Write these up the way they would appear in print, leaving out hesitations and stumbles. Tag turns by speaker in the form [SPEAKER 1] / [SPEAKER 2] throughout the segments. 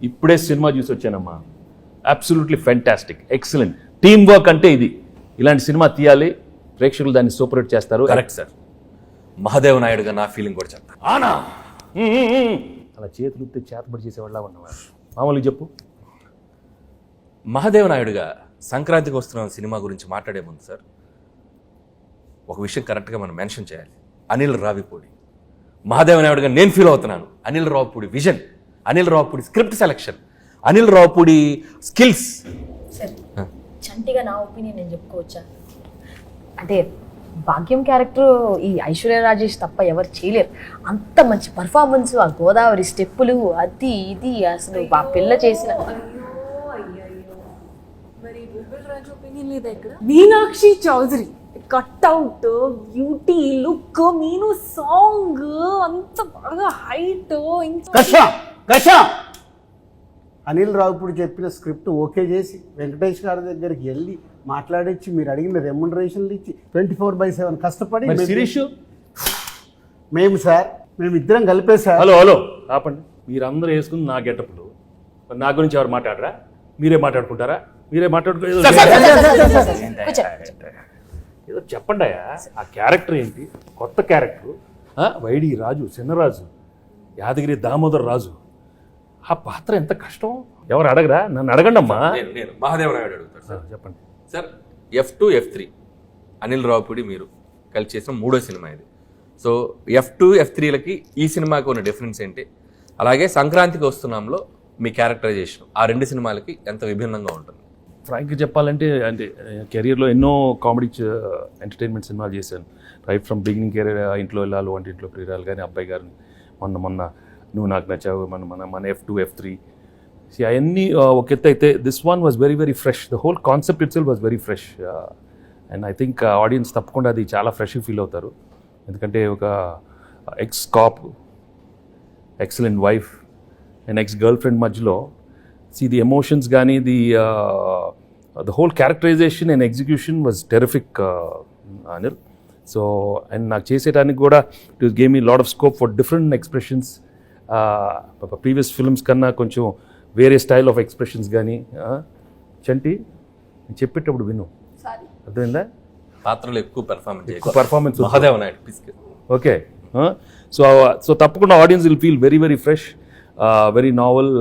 [SPEAKER 1] ఇప్పుడే సినిమా చూసి వచ్చానమ్మా. Absolutely fantastic, excellent. Team work అంటే ఇది. ఇలాంటి సినిమా తీయాలి, ప్రేక్షకులు దాన్ని సూపర్ హిట్ చేస్తారు.
[SPEAKER 2] Correct sir. మహాదేవ్ నాయుడుగా నా ఫీలింగ్ కూడా చెప్తా.
[SPEAKER 1] ఆనా అలా చేతులు చేతబడి చేసేవాళ్ళ ఉన్నవారు. మామూలుగా చెప్పు.
[SPEAKER 2] మహాదేవ్ నాయుడుగా సంక్రాంతికి వస్తున్న సినిమా గురించి మాట్లాడే ముందు సార్ ఒక విషయం కరెక్ట్గా మనం మెన్షన్ చేయాలి. అనిల్ రావిపూడి మహాదేవ్ నాయుడుగా నేను ఫీల్ అవుతున్నాను. Anil Ravipudi vision, Anil Ravipudi script selection, Anil Ravipudi skills.
[SPEAKER 3] Sir చంటిగా నా ఒపీనియన్ నేను చెప్పుకోవచ్చా? అంటే భాగ్యం క్యారెక్టర్ ఈ ఐశ్వర్య రాజేష్ తప్ప ఎవరు చేయలేరు. అంత మంచి పర్ఫార్మెన్స్, ఆ గోదావరి స్టెప్పులు, అది ఇది అసలు ఆ పిల్ల చేసిన.
[SPEAKER 4] Meenakshi Chaudhary cutout, beauty, look, Meenu song అంత బాగా హైట్.
[SPEAKER 5] అనిల్ రావిపూడి చెప్పిన స్క్రిప్ట్ ఓకే చేసి వెంకటేష్ గారి దగ్గరికి వెళ్ళి మాట్లాడించి మీరు అడిగిన రెమ్యునరేషన్లు ఇచ్చి 24/7 కష్టపడి మేము సార్ ఇద్దరం కలిపే సార్.
[SPEAKER 1] హలో ఆపండి. మీరందరూ వేసుకుని నా గెటప్లు, నా గురించి ఎవరు మాట్లాడరా? మీరే మాట్లాడుకుంటారా? మీరే మాట్లాడుకో. ఏదో చెప్పండి. ఆ క్యారెక్టర్ ఏంటి? కొత్త క్యారెక్టర్. వైడి రాజు, చిన్నరాజు, యాదగిరి దామోదర్ రాజు. ఆ పాత్ర ఎంత కష్టం. ఎవరు అడగరా? నన్ను అడగండి అమ్మా.
[SPEAKER 2] నేను మహాదేవ్ నాయుడు అడుగుతాను సార్.
[SPEAKER 1] చెప్పండి
[SPEAKER 2] sir. F2, F3 Anil Ravipudi మీరు కలిసి చేసిన 3వ సినిమా ఇది. సో F2, F3లకి ఈ సినిమాకి ఉన్న డిఫరెన్స్ ఏంటి? అలాగే సంక్రాంతికి వస్తున్నాంలో మీ క్యారెక్టరైజేషన్ ఆ 2 సినిమాలకి ఎంత విభిన్నంగా ఉంటుంది?
[SPEAKER 1] ఫ్రాంక్గా చెప్పాలంటే అంటే కెరియర్లో ఎన్నో కామెడీ ఎంటర్టైన్మెంట్ సినిమాలు చేశాను. Right from beginning career. ఇంట్లో వెళ్ళాలి, వంటింట్లో ప్రియురాలు కానీ, అబ్బాయి గారిని, మొన్న నువ్వు నాకు నచ్చావు, మన F2, F3 అవన్నీ ఒక ఎత్తు అయితే this one was very very fresh. The whole concept itself was very fresh. And I think audience తప్పకుండా అది చాలా ఫ్రెష్గా ఫీల్ అవుతారు. ఎందుకంటే ఒక ex cop, excellent wife and ex girlfriend మధ్యలో ది ఎమోషన్స్ కానీ the whole characterization and execution was terrific Anil. So and నాకు చేసేటానికి కూడా it gave me lot of scope for different expressions. Previous films కన్నా కొంచెం వేరే స్టైల్ ఆఫ్ ఎక్స్ప్రెషన్స్ కానీ. చంటి నేను చెప్పేటప్పుడు విను, అర్థమైందా?
[SPEAKER 2] పాత్రలో ఎక్కువ
[SPEAKER 1] performance
[SPEAKER 2] Mahadev Naidu.
[SPEAKER 1] Okay. So తప్పకుండా audience will feel very very fresh, very novel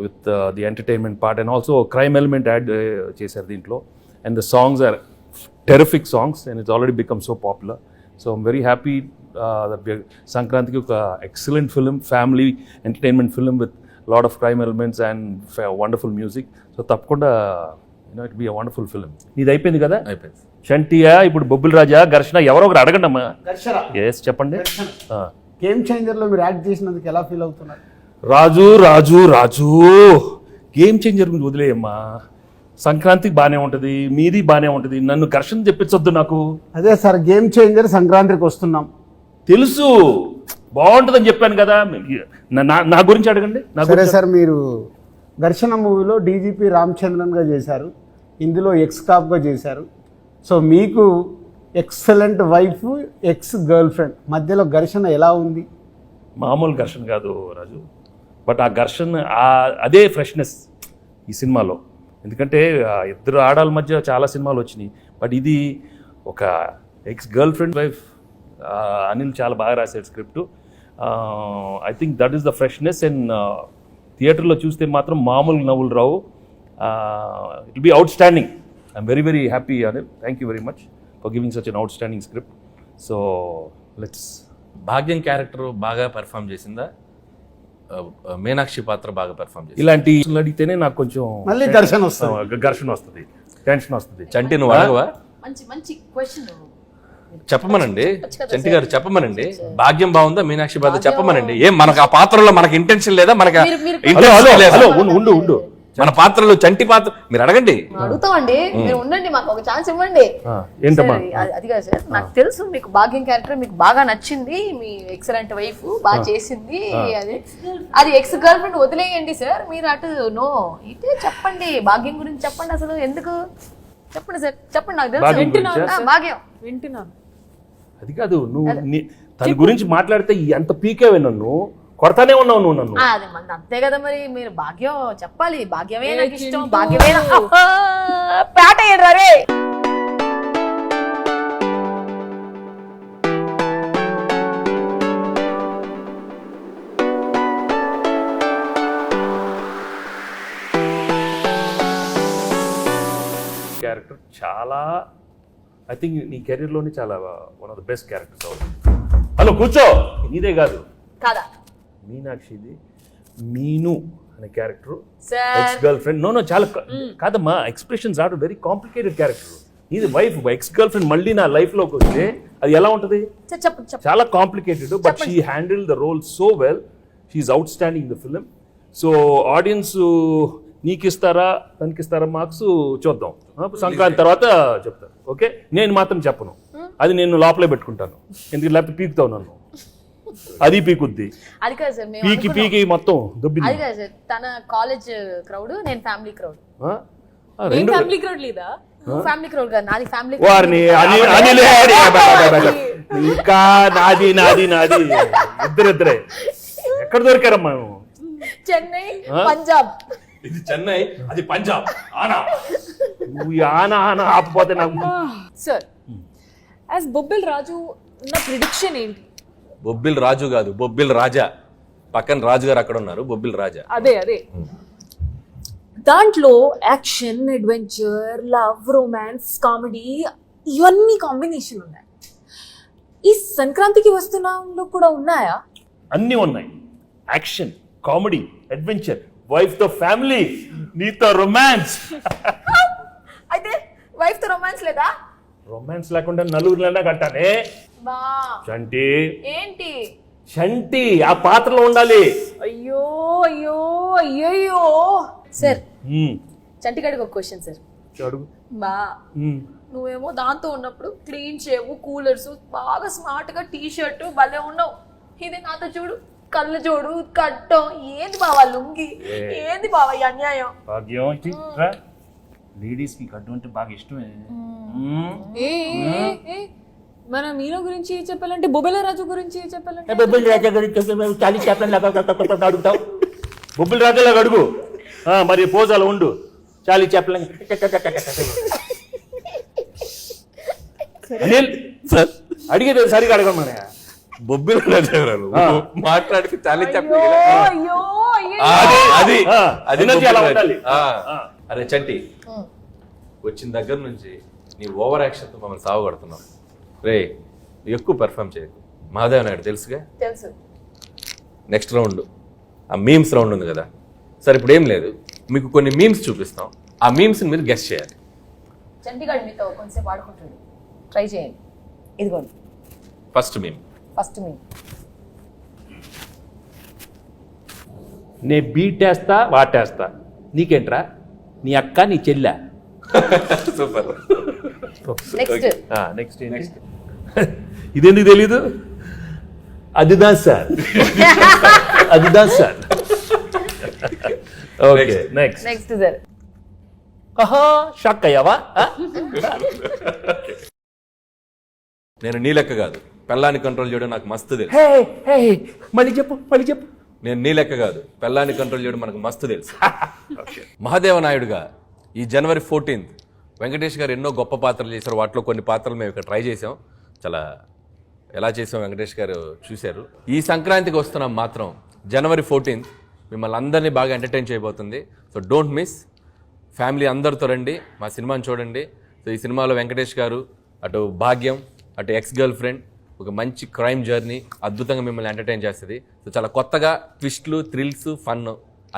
[SPEAKER 1] with the entertainment part and also crime element add చేశారు దీంట్లో. And the songs are terrific songs and it's already become so popular. So I'm very happy that we are Sankrantiki oka excellent film, family entertainment film with a lot of crime elements and wonderful music. So tappakunda it will be a wonderful film. Idi ayipindi kada?
[SPEAKER 2] అయిపోయింది.
[SPEAKER 1] Shantiya ippudu Bobbil Raja, Garshana ఎవరో ఒకరు అడగండి అమ్మా. yes చెప్పండి.
[SPEAKER 5] Game చేంజర్లో మీరు act చేసినందుకు ఎలా feel అవుతున్నారు?
[SPEAKER 1] రాజు గేమ్ చేంజర్ గురించి వదిలేయమ్మా. సంక్రాంతికి బాగానే ఉంటుంది, మీది బాగానే ఉంటుంది, నన్ను ఘర్షణ చెప్పించొద్దు నాకు.
[SPEAKER 5] అదే సార్ గేమ్ చేంజర్ సంక్రాంతికి వస్తున్నాం
[SPEAKER 1] తెలుసు, బాగుంటుందని చెప్పాను కదా. నా గురించి అడగండి.
[SPEAKER 5] సరే సార్, మీరు ఘర్షణ మూవీలో డీజీపీ రామచంద్రన్గా చేశారు, ఇందులో ఎక్స్ కాప్గా చేశారు. సో మీకు excellent wife, ex girlfriend మధ్యలో ఘర్షణ ఎలా ఉంది?
[SPEAKER 1] మామూలు ఘర్షణ కాదు రాజు, బట్ ఆ ఘర్షణ అదే ఫ్రెష్నెస్ ఈ సినిమాలో. ఎందుకంటే ఇద్దరు ఆడాల మధ్య చాలా సినిమాలు వచ్చినాయి, బట్ ఇది ఒక ex girlfriend wife. Anil చాలా బాగా రాశాడు script. I think that is the freshness. And థియేటర్లో చూస్తే మాత్రం మామూలు నవ్వులు రావు. It will be outstanding. I'm very very happy Anil. Thank you very much for giving such an outstanding script. So let's.
[SPEAKER 2] Bhagyam character బాగా perform చేసిందా? మీనాక్షి పాత్ర బాగా పెర్ఫామ్ చేసింది?
[SPEAKER 1] ఇలాంటి అడిగితేనే నాకు కొంచెం
[SPEAKER 5] మళ్ళీ ఘర్షణ
[SPEAKER 1] వస్తుంది, టెన్షన్ వస్తుంది.
[SPEAKER 2] చంటి నువ్వు అడగవా?
[SPEAKER 3] మంచి క్వశ్చన్
[SPEAKER 2] చెప్పమనండి. చంటి గారు చెప్పమనండి. భాగ్యం బాగుందా, మీనాక్షి పాత్ర చెప్పమనండి. ఏం మనకు ఆ పాత్రలో మనకి ఇంటెన్షన్ లేదా? మనకు
[SPEAKER 1] ఉండు
[SPEAKER 2] మన పాత్రలో చంటి పాత్ర మీరు అడగండి.
[SPEAKER 3] అడుగుతామండి, మీరు ఉండండి, మాకు ఒక ఛాన్స్ ఇవ్వండి.
[SPEAKER 1] ఏంటమ్మా
[SPEAKER 3] అది కాదు సార్, నాకు తెలుసు మీకు భాగ్యం క్యారెక్టర్ మీకు బాగా నచ్చింది, మీ ఎక్సలెంట్ వైఫ్ బాగా చేసింది. అది ఎక్స్ గర్ల్ ఫ్రెండ్ వదిలేయండి సార్, మీరు అటు నో ఇటే చెప్పండి. భాగ్యం గురించి చెప్పండి. అసలు ఎందుకు చెప్పండి సార్, చెప్పండి. నాకు తెలుసు భాగ్యం
[SPEAKER 4] వింటున్నాను.
[SPEAKER 1] అది కాదు, నువ్వు తన గురించి మాట్లాడితే ఎంత పీకేవే నన్ను. కొడతానే ఉన్నావు నువ్వు నన్ను.
[SPEAKER 3] అది మంది అంతే కదా మరి. మీరు భాగ్యం చెప్పాలి, భాగ్యమే నాకు ఇష్టం, భాగ్యమే పేట అయ్యాడు రే.
[SPEAKER 1] క్యారెక్టర్ చాలా, ఐ థింక్ నీ కెరీర్లోనే చాలా one of the best characters అవుతుంది. హలో కూర్చో, నీదే కాదు
[SPEAKER 3] కాదా
[SPEAKER 1] మీనాక్షిది మీను అనే character,
[SPEAKER 3] sir
[SPEAKER 1] ex girlfriend. No చాలా కాదమ్మా, expressions are very complicated character. ఇది వైఫ్, ఎక్స్ గర్ల్ ఫ్రెండ్ మళ్ళీ నా లైఫ్ లోకి వస్తే అది ఎలా ఉంటది?
[SPEAKER 3] చెప్పండి.
[SPEAKER 1] చాలా complicated, but she handle the role so well. She's outstanding the film. So audience నీకు ఇస్తారా తనకి ఇస్తారా మార్క్స్ చూద్దాం, సంక్రాంతి తర్వాత చెప్తారు. ఓకే, నేను మాత్రం చెప్పను, అది నేను లోపలే పెట్టుకుంటాను, ఎందుకు లేకపోతే పీకుతావు నన్ను, అది పీకుద్ది.
[SPEAKER 3] అది కాదు సార్, మేము
[SPEAKER 1] పీకి పీకి మొత్తం దుబ్బింది.
[SPEAKER 3] అది కాదు సార్, తన కాలేజ్ క్రౌడ్, నేను ఫ్యామిలీ క్రౌడ్.
[SPEAKER 1] రెండు
[SPEAKER 4] ఫ్యామిలీ క్రౌడ్ లేదా?
[SPEAKER 3] ఫ్యామిలీ క్రౌడ్ కాదు, నాది ఫ్యామిలీ.
[SPEAKER 1] వారిని ఇంకా నాది నాది నాది ఇద్దరిద్దరే. ఎక్కడ దొరికారమ్మా నువ్వు?
[SPEAKER 3] చెన్నై, పంజాబ్.
[SPEAKER 2] ఇది చెన్నై, అది పంజాబ్. ఆనా
[SPEAKER 1] నువ్వు ఆనా ఆనా ఆపపోతే నాకు.
[SPEAKER 4] సార్ యాజ్ బొబ్బిల్ రాజు నా ప్రిడిక్షన్ ఏంటి?
[SPEAKER 2] బొబ్బిల్ రాజు కాదు, బొబ్బిల్ రాజా. పక్కన రాజు గారు అక్కడ ఉన్నారు, బొబ్బిల్ రాజా.
[SPEAKER 4] అదే దాంట్లో action, adventure, love, romance, comedy ఇవన్నీ కాంబినేషన్ ఉన్నాయి. ఈ సంక్రాంతికి వస్తున్నాంలో కూడా ఉన్నాయా?
[SPEAKER 1] అన్నీ ఉన్నాయి. యాక్షన్, కామెడీ, అడ్వెంచర్, వైఫ్ తో ఫ్యామిలీ, నీతో రొమాన్స్.
[SPEAKER 3] అయితే వైఫ్ తో రొమాన్స్ లేదా?
[SPEAKER 1] రొమాన్స్ లేకుండా నలుగురిలోనే కట్టానే.
[SPEAKER 3] బా
[SPEAKER 1] చంటి
[SPEAKER 3] ఏంటి?
[SPEAKER 1] చంటి ఆ పాత్రలో ఉండాలి.
[SPEAKER 4] అయ్యో అయ్యో అయ్యయ్యో.
[SPEAKER 3] సార్
[SPEAKER 1] ఉమ్,
[SPEAKER 3] చంటిగాడికి ఒక క్వశ్చన్ సార్.
[SPEAKER 1] అడుగు.
[SPEAKER 3] బా
[SPEAKER 1] ఉమ్.
[SPEAKER 3] నువ్వేమో దాంతో ఉన్నప్పుడు క్లీన్ షేవ్, కూలర్స్, బాగా స్మార్ట్ గా టీ షర్ట్ భలే ఉన్నావు. ఇది నాతో చూడు, కళ్ళు చూడు, కట్టం. ఏంది బావా లుంగి, ఏంది బావా ఈ అన్యాయం?
[SPEAKER 1] భాగ్యం లేడీస్ కి కట్టు అంటే బాగా ఇష్టమే.
[SPEAKER 4] ఏ మన మీనో గురించి చెప్పాలంటే, బొబ్బిల రాజు గురించి చెప్పాలంటే,
[SPEAKER 1] బొబ్బిల్ రాజా గురించి చాలీ చేపలు అడుగుతావు. బొబ్బిల్ రాజాలాగా అడుగు. మరి పోజాలు ఉండు, చాలీ చేపలు. అనిల్
[SPEAKER 2] సార్
[SPEAKER 1] అడిగేది సరిగా అడగమని.
[SPEAKER 2] బొబ్బిల్ రాజా గారు మాట్లాడితే చాలా
[SPEAKER 4] అయ్యో అయ్యో అయ్యో.
[SPEAKER 2] అది అది
[SPEAKER 1] Energy అలా ఉండాలి.
[SPEAKER 2] అరే చంటి, వచ్చిన దగ్గర నుంచి నీ ఓవర్ యాక్షన్ తో మమ్మల్ని సావగొడుతున్నావు. రే ఎక్కువ పెర్ఫామ్ చేయకు. మహాదేవ్ నాయుడు తెలుసుగా.
[SPEAKER 3] తెలుసు.
[SPEAKER 2] నెక్స్ట్ రౌండ్ ఆ మీమ్స్ రౌండ్ ఉంది కదా సార్. ఇప్పుడు ఏం లేదు, మీకు కొన్ని మీమ్స్ చూపిస్తాం, ఆ మీమ్స్ మీరు గెస్ చేయాలి.
[SPEAKER 3] చంటిగాడు మీతో కొంచెంసేపు ఆడుకుంటుంది, ట్రై చేయండి. ఇదిగోండి
[SPEAKER 2] ఫస్ట్ మీమ్.
[SPEAKER 3] ఫస్ట్ మీ
[SPEAKER 1] నే బీటేస్తా వాటేస్తా, నీకేంట్రా, నీ అక్క నీ చెల్లె.
[SPEAKER 2] సూపర్.
[SPEAKER 3] నెక్స్ట్.
[SPEAKER 1] నెక్స్ట్ ఇదెందుకు తెలీదు? అదిదా సార్, అదిదా sir. Okay next.
[SPEAKER 3] Next sir.
[SPEAKER 1] ఆహా షాక్ అయ్యావా?
[SPEAKER 2] నేను నీ లెక్క కాదు, పెళ్ళాన్ని కంట్రోల్ చేయడం నాకు మస్తు తెలుసు.
[SPEAKER 1] మళ్ళీ చెప్పు, మళ్ళీ చెప్పు.
[SPEAKER 2] నేను నీ లెక్క కాదు, పెళ్ళాన్ని కంట్రోల్ చేయడం మనకు మస్తు తెలుసు. మహాదేవ నాయుడుగా ఈ జనవరి 14th వెంకటేష్ గారు ఎన్నో గొప్ప పాత్రలు చేశారు. వాటిలో కొన్ని పాత్రలు మేము ఇక్కడ ట్రై చేసాం. చాలా ఎలా చేసాం వెంకటేష్ గారు చూశారు. ఈ సంక్రాంతికి వస్తున్నాం మాత్రం జనవరి 14th మిమ్మల్ని అందరినీ బాగా ఎంటర్టైన్ చేయబోతుంది. So don't miss. ఫ్యామిలీ అందరితో రండి, మా సినిమాని చూడండి. సో ఈ సినిమాలో వెంకటేష్ గారు, అటు భాగ్యం, అటు ఎక్స్ గర్ల్ ఫ్రెండ్, ఒక మంచి క్రైమ్ జర్నీ అద్భుతంగా మిమ్మల్ని ఎంటర్టైన్ చేస్తుంది. సో చాలా కొత్తగా ట్విస్ట్లు, థ్రిల్స్, ఫన్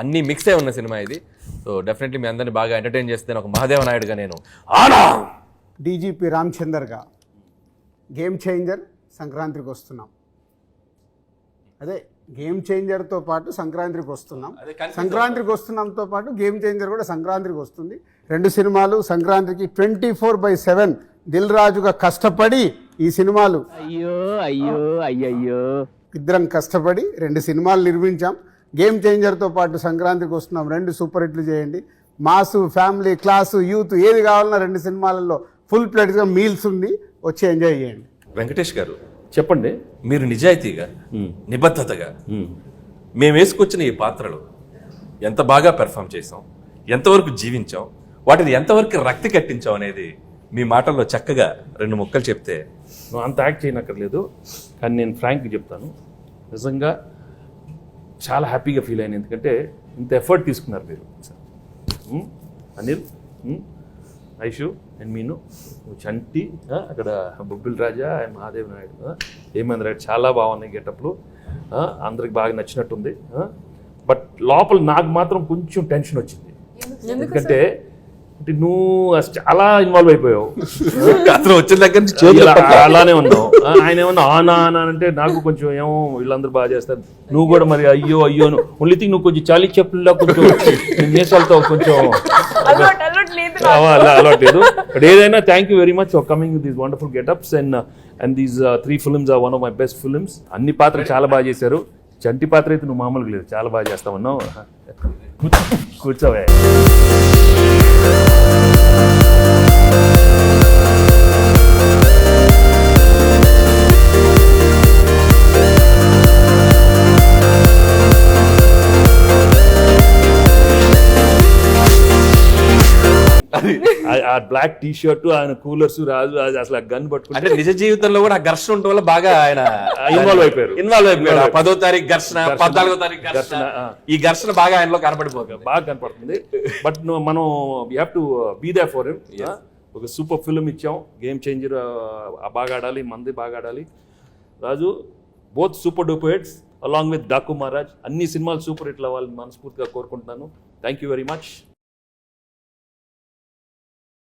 [SPEAKER 2] అన్నీ మిక్స్ అయి ఉన్న సినిమా ఇది. సో డెఫినెట్లీ మీ అందరినీ బాగా ఎంటర్టైన్ చేస్తే ఒక మహాదేవ నాయుడుగా నేను
[SPEAKER 5] డీజీపీ రామచందర్గా గేమ్ చేంజర్ సంక్రాంతికి వస్తున్నాం. అదే గేమ్ చేంజర్తో పాటు సంక్రాంతికి వస్తున్నాం. సంక్రాంతికి వస్తున్నాంతో పాటు గేమ్ చేంజర్ కూడా సంక్రాంతికి వస్తుంది. రెండు సినిమాలు సంక్రాంతికి 24/7 దిల్ రాజుగా కష్టపడి ఈ సినిమాలు ఇద్దరం కష్టపడి 2 సినిమాలు నిర్మించాం. గేమ్ చేంజర్తో పాటు సంక్రాంతికి వస్తున్నాం. 2 సూపర్ హిట్లు చేయండి. మాసు, ఫ్యామిలీ, క్లాసు, యూత్ ఏది కావాలన్నా 2 సినిమాలలో ఫుల్ ప్లేట్గా మీల్స్ ఉంది, వచ్చి ఎంజాయ్ చేయండి.
[SPEAKER 2] వెంకటేష్ గారు
[SPEAKER 1] చెప్పండి.
[SPEAKER 2] మీరు నిజాయితీగా, నిబద్ధతగా మేము వేసుకొచ్చిన ఈ పాత్రలు ఎంత బాగా పెర్ఫామ్ చేసాం, ఎంతవరకు జీవించాం, వాటిని ఎంతవరకు రక్తి కట్టించాం అనేది మీ మాటల్లో చక్కగా 2 ముక్కలు చెప్తే.
[SPEAKER 1] నువ్వు అంత యాక్ట్ చేయనక్కర్లేదు, కానీ నేను ఫ్రాంక్గా చెప్తాను, నిజంగా చాలా హ్యాపీగా ఫీల్ అయ్యాను. ఎందుకంటే ఇంత ఎఫర్ట్ తీసుకున్నారు మీరు. అనిల్, ఐషు అండ్ మీను, నువ్వు చంటి, అక్కడ బొబ్బిల్ రాజా అండ్ మహాదేవ్ నాయుడు, హేమంత్ రెడ్డి, చాలా బాగున్నాయి గెటప్లు, అందరికి బాగా నచ్చినట్టుంది. బట్ లోపల నాకు మాత్రం కొంచెం టెన్షన్ వచ్చింది. ఎందుకంటే నువ్వు చాలా ఇన్వాల్వ్ అయిపోయావు,
[SPEAKER 2] అతను వచ్చిన దగ్గర నుంచి
[SPEAKER 1] అలానే ఉన్నావు. ఆయన ఏమన్నా ఆనా ఆనా అంటే నాకు కొంచెం ఏమో వీళ్ళందరూ బాగా చేస్తారు, నువ్వు కూడా మరి అయ్యో అయ్యోను ఓన్లీ థింగ్ నువ్వు కొంచెం చాలీ చెప్పుల్లో కొంచెం నేసాలతో కొంచెం అలవాటు లేదు. బట్ ఏదైనా thank you very much for coming with these wonderful getups and these 3 films are one of my best films. అన్ని పాత్రలు చాలా బాగా చేశారు. చంటి పాత్ర అయితే నువ్వు మామూలుగా లేదు, చాలా బాగా చేస్తామన్నావు. కూర్చోవే. ఆ బ్లాక్ టీ షర్ట్, ఆయన కూలర్స్, రాజు అసలు ఆ గన్ పట్టుకుంటే
[SPEAKER 2] అంటే నిజ జీవితంలో కూడా ఆ ఘర్షణ ఉండటం వల్ల బాగా ఆయన
[SPEAKER 1] ఇన్వాల్వ్ అయిపోయారు.
[SPEAKER 2] 10వ తారీఖు ఘర్షణ, 14వ తారీఖు ఘర్షణ, ఈ ఘర్షణ బాగా ఆయనలో కనపడిపోతుంది,
[SPEAKER 1] బాగా కనపడుతుంది. బట్ మనం we have to be there for him. ఒక సూపర్ ఫిల్మ్ ఇచ్చాం, గేమ్ చేంజర్, బాగా ఆడాలి, మంది బాగా ఆడాలి. Raju both super duper hits along with Daku Maharaj. అన్ని సినిమాలు సూపర్ హిట్లు అవ్వాలని మనస్ఫూర్తిగా కోరుకుంటున్నాను. Thank you very much.